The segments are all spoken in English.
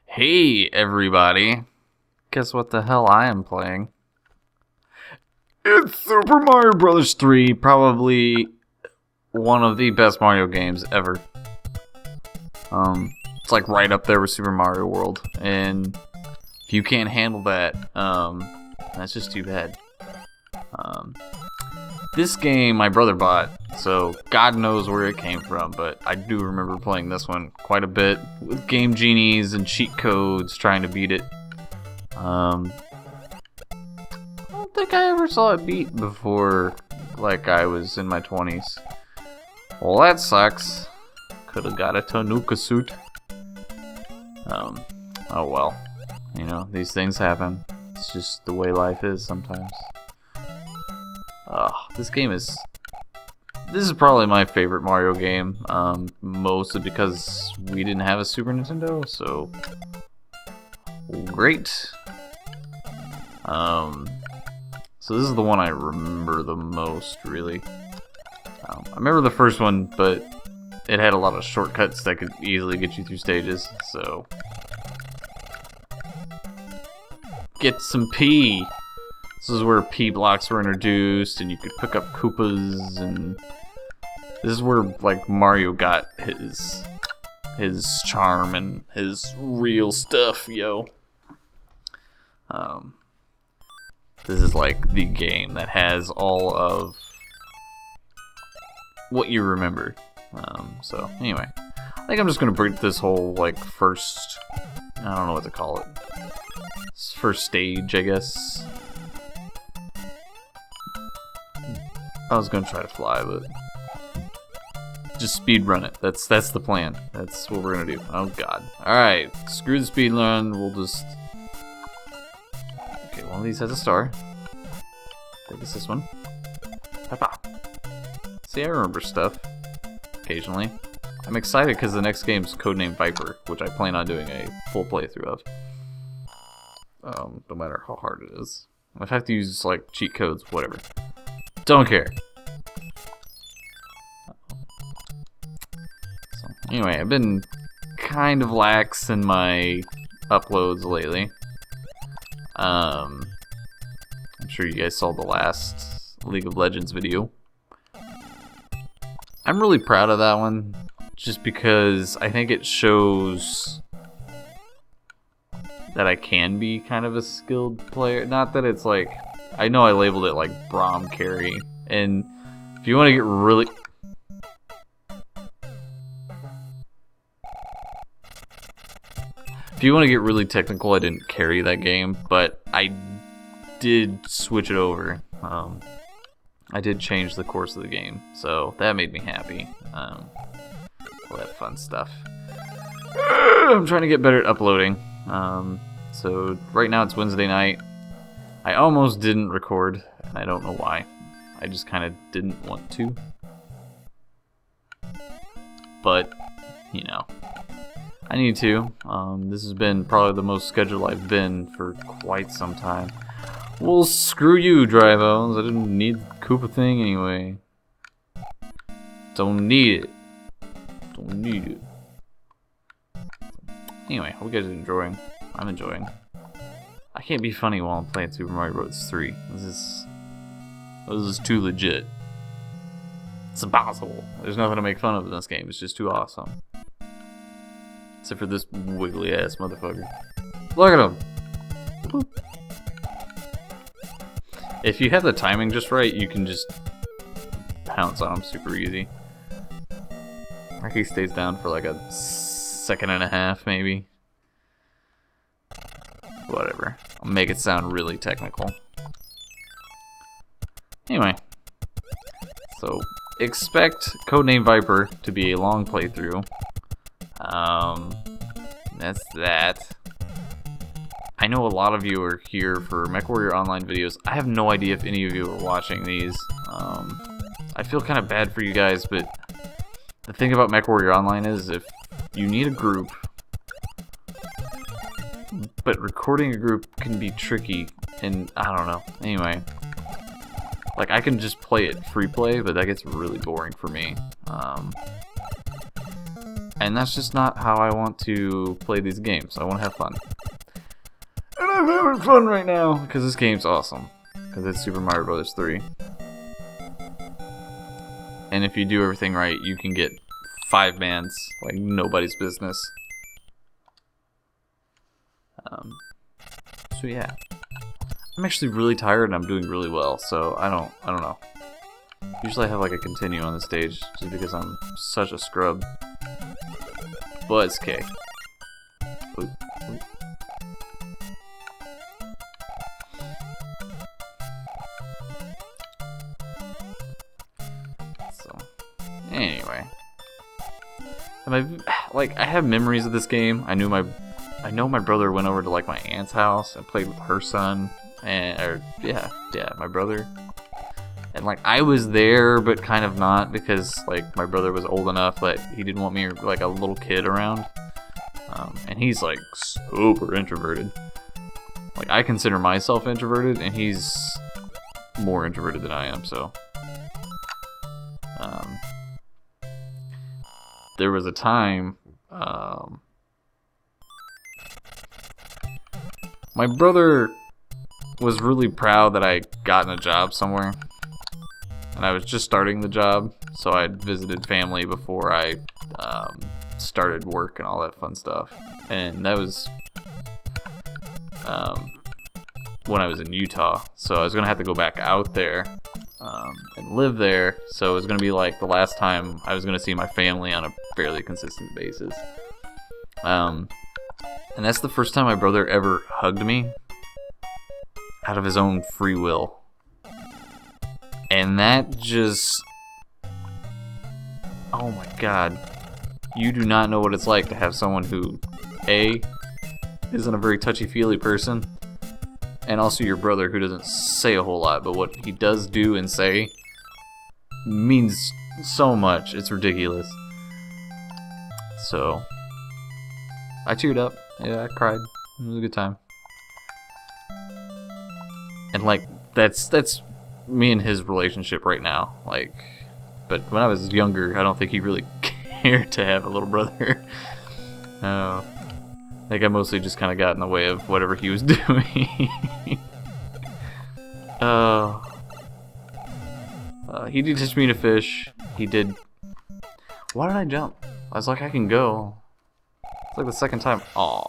Hey everybody, guess what the hell I am playing? It's Super Mario Bros. 3, probably one of the best Mario games ever. It's like right up there with Super Mario World, and if you can't handle that, that's just too bad. This game my brother bought, so God knows where it came from, but I do remember playing this one quite a bit with game genies and cheat codes trying to beat it. I don't think I ever saw it beat before, like I was in my 20s. Well, that sucks. Could have got a Tanuka suit. Oh well. You know, these things happen. It's just the way life is sometimes. This is probably my favorite Mario game, mostly because we didn't have a Super Nintendo, so great. So this is the one I remember the most, really. I remember the first one, but it had a lot of shortcuts that could easily get you through stages, so get some P. This is where P blocks were introduced, and you could pick up Koopas, and this is where like Mario got his charm and his real stuff, yo. This is like the game that has all of what you remember. So anyway, I think I'm just gonna break this whole like first, I don't know what to call it, first stage, I guess. I was gonna try to fly, but just speed run it. That's the plan. That's what we're gonna do. Oh god. Alright, screw the speed run, we'll just... Okay, one of these has a star. I think it's this one. Papa. See, I remember stuff. Occasionally. I'm excited because the next game's codenamed Viper, which I plan on doing a full playthrough of. No matter how hard it is. If I have to use, like, cheat codes, whatever. Don't care. So, anyway, I've been kind of lax in my uploads lately. I'm sure you guys saw the last League of Legends video. I'm really proud of that one, just because I think it shows that I can be kind of a skilled player. Not that it's like... I know I labeled it like Braum carry, and if you want to get really... If you want to get really technical, I didn't carry that game, but I did switch it over. I did change the course of the game, so that made me happy. All that fun stuff. I'm trying to get better at uploading. So right now it's Wednesday night. I almost didn't record, and I don't know why. I just kind of didn't want to. But, you know, I need to. This has been probably the most scheduled I've been for quite some time. Well, screw you, Drybones. I didn't need the Koopa thing anyway. Don't need it. Don't need it. Anyway, hope you guys are enjoying. I'm enjoying. I can't be funny while I'm playing Super Mario Bros. 3. This is too legit. It's impossible. There's nothing to make fun of in this game. It's just too awesome. Except for this wiggly ass motherfucker. Look at him! Boop. If you have the timing just right, you can just pounce on him super easy. Like he stays down for like a second and a half, maybe. Whatever. I'll make it sound really technical. Anyway. So, expect Codename Viper to be a long playthrough. That's that. I know a lot of you are here for MechWarrior Online videos. I have no idea if any of you are watching these. I feel kind of bad for you guys, but the thing about MechWarrior Online is if you need a group, but recording a group can be tricky, and I don't know. Anyway, like I can just play it free play, but that gets really boring for me. And that's just not how I want to play these games. I want to have fun. And I'm having fun right now because this game's awesome. Because it's Super Mario Bros. 3. And if you do everything right, you can get 5 mans like nobody's business. So yeah, I'm actually really tired and I'm doing really well. So I don't know. Usually I have like a continue on the stage just because I'm such a scrub. But it's okay. Ooh. So anyway, I have memories of this game. I know my brother went over to like my aunt's house and played with her son, my brother. And like I was there, but kind of not, because like my brother was old enough that he didn't want me like a little kid around. And he's like super introverted. Like I consider myself introverted, and he's more introverted than I am. So there was a time my brother was really proud that I gotten a job somewhere. And I was just starting the job, so I'd visited family before I started work and all that fun stuff. And that was when I was in Utah, so I was going to have to go back out there and live there. So it was going to be like the last time I was going to see my family on a fairly consistent basis. And that's the first time my brother ever hugged me out of his own free will. And that just... oh my god. You do not know what it's like to have someone who, A, isn't a very touchy-feely person, and also your brother who doesn't say a whole lot, but what he does do and say means so much. It's ridiculous. So, I teared up. Yeah, I cried. It was a good time. And like, that's me and his relationship right now. Like, but when I was younger, I don't think he really cared to have a little brother. I think I mostly just kind of got in the way of whatever he was doing. He did teach me to fish. He did. Why did I jump? I was like, I can go. It's like the second time. Oh,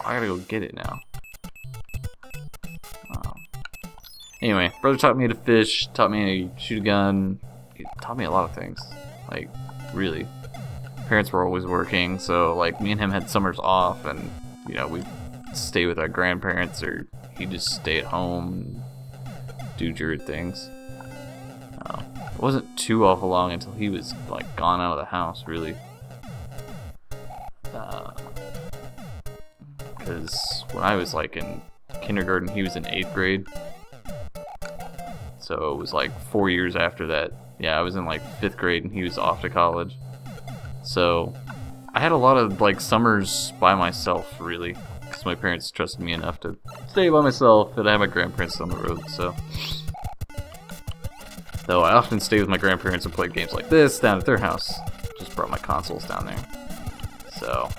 I gotta go get it now. Anyway, brother taught me to fish, taught me to shoot a gun. He taught me a lot of things. Like, really. Parents were always working, so like me and him had summers off, and you know, we'd stay with our grandparents, or he'd just stay at home and do weird things. It wasn't too awful long until he was like gone out of the house, really. Because when I was like in kindergarten, he was in 8th grade. So it was like 4 years after that. Yeah, I was in like 5th grade and he was off to college. So I had a lot of like summers by myself, really, because my parents trusted me enough to stay by myself, and I had my grandparents on the road. So though I often stayed with my grandparents and played games like this down at their house. Just brought my consoles down there. So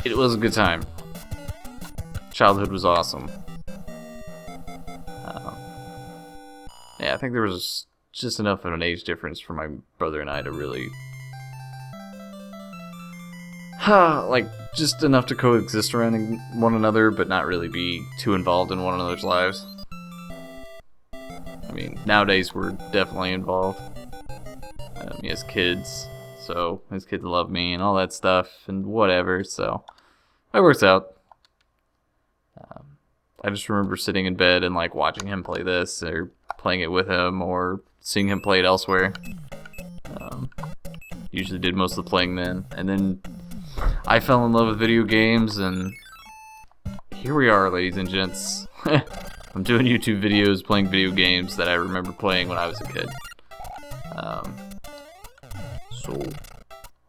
it was a good time. Childhood was awesome. Yeah, I think there was just enough of an age difference for my brother and I to really... like, just enough to coexist around one another, but not really be too involved in one another's lives. I mean, nowadays we're definitely involved. He has kids, so his kids love me and all that stuff, and whatever, so it works out. I just remember sitting in bed and like watching him play this, or playing it with him, or seeing him play it elsewhere. Usually did most of the playing then, and then I fell in love with video games, and here we are, ladies and gents. I'm doing YouTube videos playing video games that I remember playing when I was a kid. So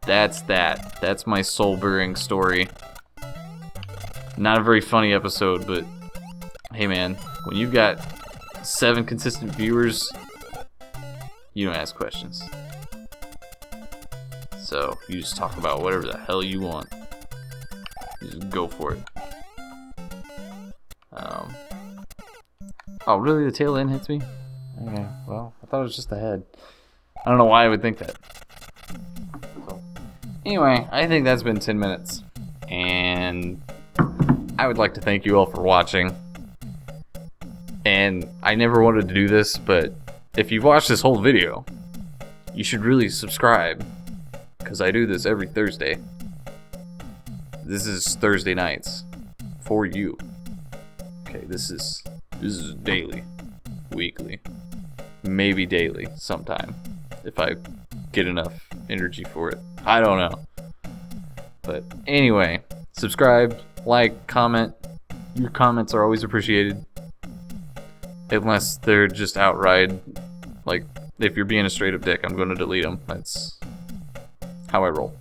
that's that. That's my soul-bearing story. Not a very funny episode, but hey man, when you've got 7 consistent viewers, you don't ask questions. So you just talk about whatever the hell you want. You just go for it. Oh, really? The tail end hits me? Okay, well, I thought it was just the head. I don't know why I would think that. So, anyway, I think that's been 10 minutes. And I would like to thank you all for watching. And I never wanted to do this, but if you've watched this whole video, you should really subscribe. Because I do this every Thursday. This is Thursday nights. For you. Okay, this is daily. Weekly. Maybe daily sometime. If I get enough energy for it. I don't know. But anyway, subscribe, like, comment. Your comments are always appreciated. Unless they're just outright, like, if you're being a straight up dick, I'm going to delete them. That's how I roll.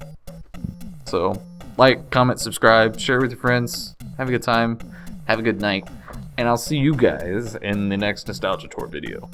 So, like, comment, subscribe, share with your friends. Have a good time. Have a good night. And I'll see you guys in the next Nostalgia Tour video.